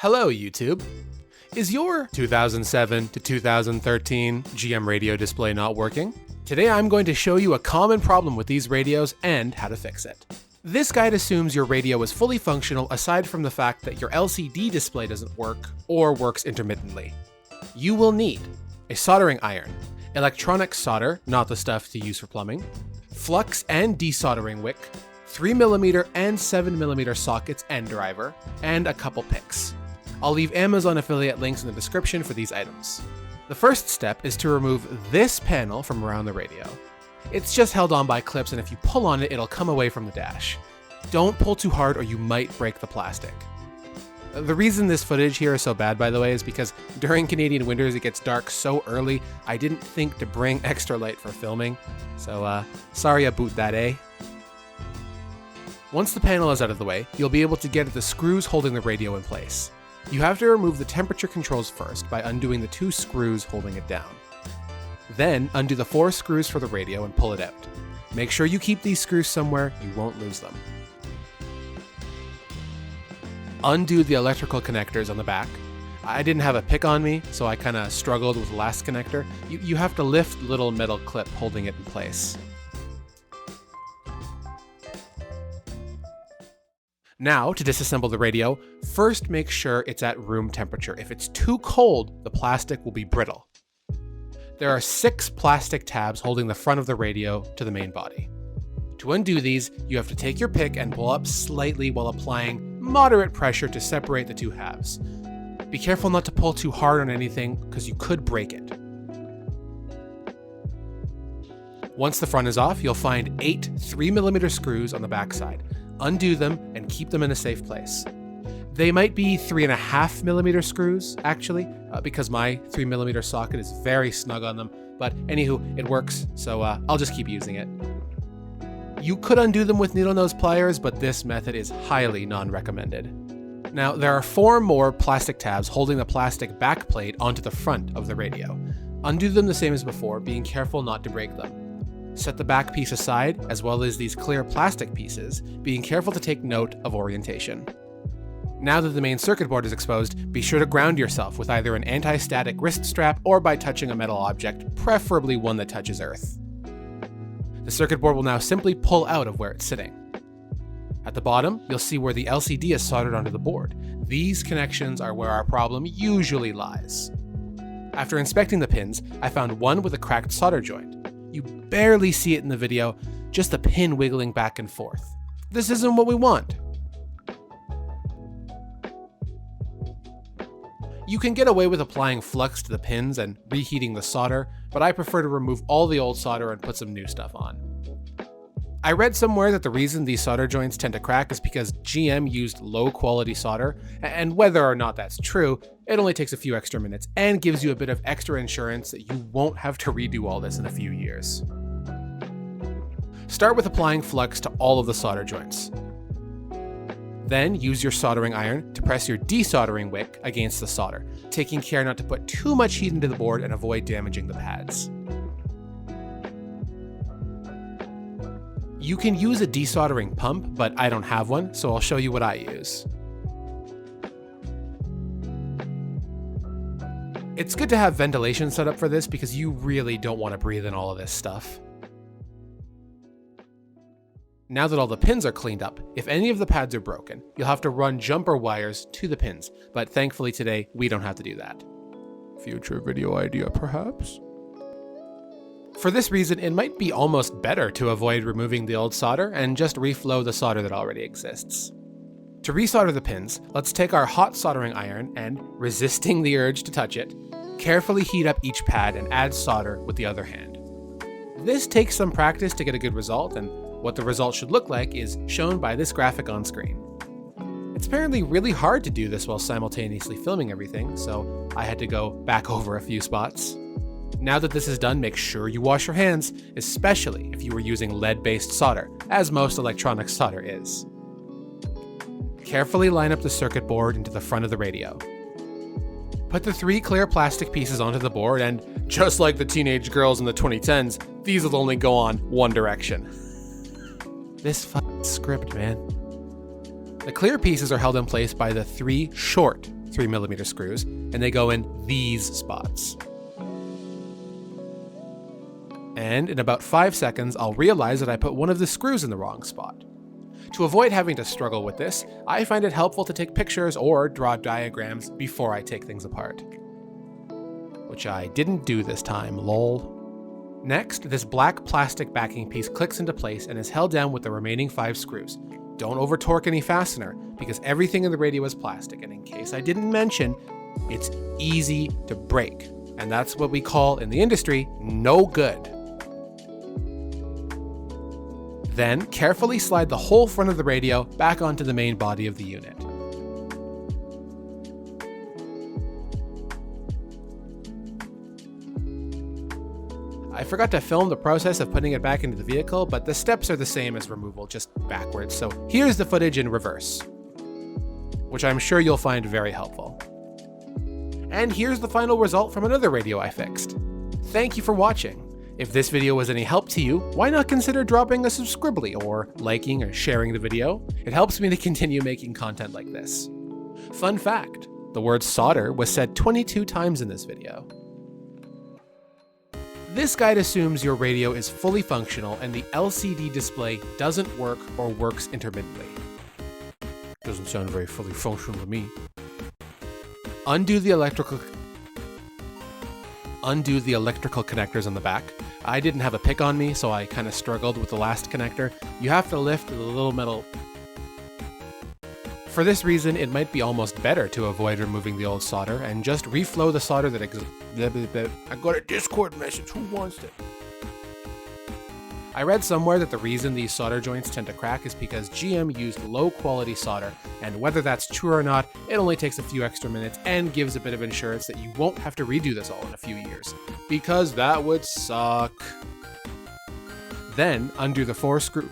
Hello, YouTube. Is your 2007 to 2013 GM radio display not working? Today I'm going to show you a common problem with these radios and how to fix it. This guide assumes your radio is fully functional aside from the fact that your LCD display doesn't work or works intermittently. You will need a soldering iron, electronic solder, not the stuff to use for plumbing, flux and desoldering wick, 3mm and 7mm sockets and driver, and a couple picks. I'll leave Amazon affiliate links in the description for these items. The first step is to remove this panel from around the radio. It's just held on by clips, and if you pull on it, it'll come away from the dash. Don't pull too hard or you might break the plastic. The reason this footage here is so bad, by the way, is because during Canadian winters it gets dark so early, I didn't think to bring extra light for filming. So, sorry about that, eh? Once the panel is out of the way, you'll be able to get at the screws holding the radio in place. You have to remove the temperature controls first by undoing the 2 screws holding it down. Then undo the 4 screws for the radio and pull it out. Make sure you keep these screws somewhere you won't lose them. Undo the electrical connectors on the back. I didn't have a pick on me, so I kind of struggled with the last connector. You have to lift the little metal clip holding it in place. Now, to disassemble the radio, first make sure it's at room temperature. If it's too cold, the plastic will be brittle. There are 6 plastic tabs holding the front of the radio to the main body. To undo these, you have to take your pick and pull up slightly while applying moderate pressure to separate the 2 halves. Be careful not to pull too hard on anything, because you could break it. Once the front is off, you'll find 8 3mm screws on the backside. Undo them and keep them in a safe place. They might be 3.5mm screws, actually, because my 3mm socket is very snug on them, but anywho, it works, so I'll just keep using it. You could undo them with needle nose pliers, but this method is highly non-recommended. Now, there are 4 more plastic tabs holding the plastic backplate onto the front of the radio. Undo them the same as before, being careful not to break them. Set the back piece aside, as well as these clear plastic pieces, being careful to take note of orientation. Now that the main circuit board is exposed, be sure to ground yourself with either an anti-static wrist strap or by touching a metal object, preferably one that touches earth. The circuit board will now simply pull out of where it's sitting. At the bottom, you'll see where the LCD is soldered onto the board. These connections are where our problem usually lies. After inspecting the pins, I found one with a cracked solder joint. You barely see it in the video, just the pin wiggling back and forth. This isn't what we want. You can get away with applying flux to the pins and reheating the solder, but I prefer to remove all the old solder and put some new stuff on. I read somewhere that the reason these solder joints tend to crack is because GM used low quality solder, and whether or not that's true, it only takes a few extra minutes and gives you a bit of extra insurance that you won't have to redo all this in a few years. Start with applying flux to all of the solder joints. Then use your soldering iron to press your desoldering wick against the solder, taking care not to put too much heat into the board and avoid damaging the pads. You can use a desoldering pump, but I don't have one, so I'll show you what I use. It's good to have ventilation set up for this because you really don't want to breathe in all of this stuff. Now that all the pins are cleaned up, if any of the pads are broken, you'll have to run jumper wires to the pins, but thankfully today we don't have to do that. Future video idea, perhaps? For this reason, it might be almost better to avoid removing the old solder and just reflow the solder that already exists. To resolder the pins, let's take our hot soldering iron and, resisting the urge to touch it, carefully heat up each pad and add solder with the other hand. This takes some practice to get a good result, and what the result should look like is shown by this graphic on screen. It's apparently really hard to do this while simultaneously filming everything, so I had to go back over a few spots. Now that this is done, make sure you wash your hands, especially if you were using lead-based solder, as most electronic solder is. Carefully line up the circuit board into the front of the radio. Put the 3 clear plastic pieces onto the board, and just like the teenage girls in the 2010s, these will only go on one direction. This fucking script, man. The clear pieces are held in place by the 3 short 3mm screws, and they go in these spots. And in about 5 seconds, I'll realize that I put one of the screws in the wrong spot. To avoid having to struggle with this, I find it helpful to take pictures or draw diagrams before I take things apart. Which I didn't do this time, lol. Next, this black plastic backing piece clicks into place and is held down with the remaining 5 screws. Don't over torque any fastener, because everything in the radio is plastic, and in case I didn't mention, it's easy to break. And that's what we call, in the industry, no good. Then, carefully slide the whole front of the radio back onto the main body of the unit. I forgot to film the process of putting it back into the vehicle, but the steps are the same as removal, just backwards. So here's the footage in reverse, which I'm sure you'll find very helpful. And here's the final result from another radio I fixed. Thank you for watching. If this video was any help to you, why not consider dropping a subscribely or liking or sharing the video? It helps me to continue making content like this. Fun fact, the word solder was said 22 times in this video. This guide assumes your radio is fully functional and the LCD display doesn't work or works intermittently. Doesn't sound very fully functional to me. Undo the electrical connectors on the back. I didn't have a pick on me, so I kind of struggled with the last connector. You have to lift the little metal. For this reason, it might be almost better to avoid removing the old solder and just reflow the solder that I got a Discord message, who wants it? I read somewhere that the reason these solder joints tend to crack is because GM used low quality solder, and whether that's true or not, it only takes a few extra minutes and gives a bit of insurance that you won't have to redo this all in a few years, because that would suck. Then undo the 4 screw.